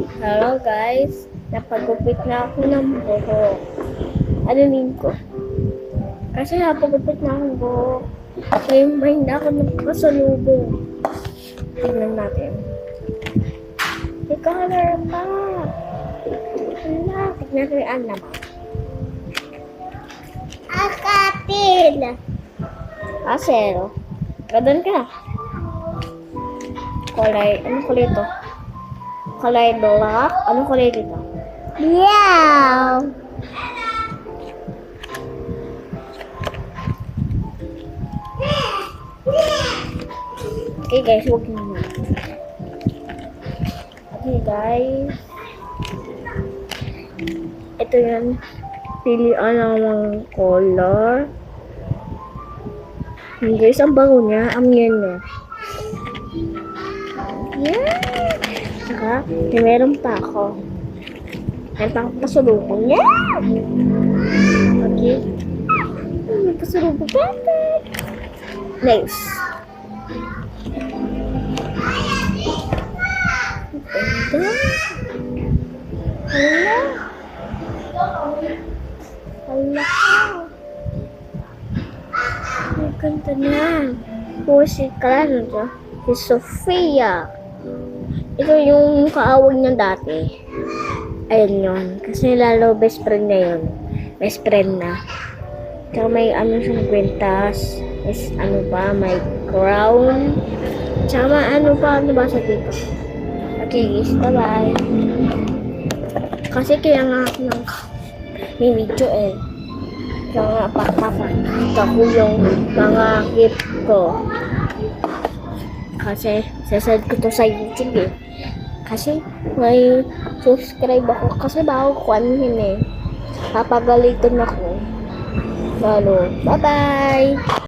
Hello guys, napagupit na ako ng buhok. Anunin ko? Kasi napagupit na akong buhok. Ngayon ba hindi ako nagpasalubong? Tingnan natin. May color pa. Hala, tignan ko yung naman. Akapil. Zero. Gadon ka. Kulay, anong kulay ito? Kulay black. Anong kulay dito? Yeah. Okay guys, huwag naman. Okay guys. Ito yan. Pilihan ng color. Guys, ang bango niya. Ang yan niya. Yeah. Saka, meron pa ako. May pang pasulubong niya. Okay. May pasulubong pa. Nice. Ganda. Hala. Hala. Ang ganda na. Si Clara to. Si Sofia. Ito yung kaawag niya dati. Ayun yun. Kasi lalo best friend na yun. Best friend na. Tsaka may ano siyang kwentas. Is ano pa, may crown. Tsaka ano ba sa dito. Okay guys, bye-bye. Kasi kaya nga ako ng may video eh. Kaya nga papakita ko yung mga clip ko. Kasi sasad ko to sa YouTube eh. Kasi may subscribe ako. Kasi bago ko anuhin eh. Papagalitan ako. Lalo. Bye-bye!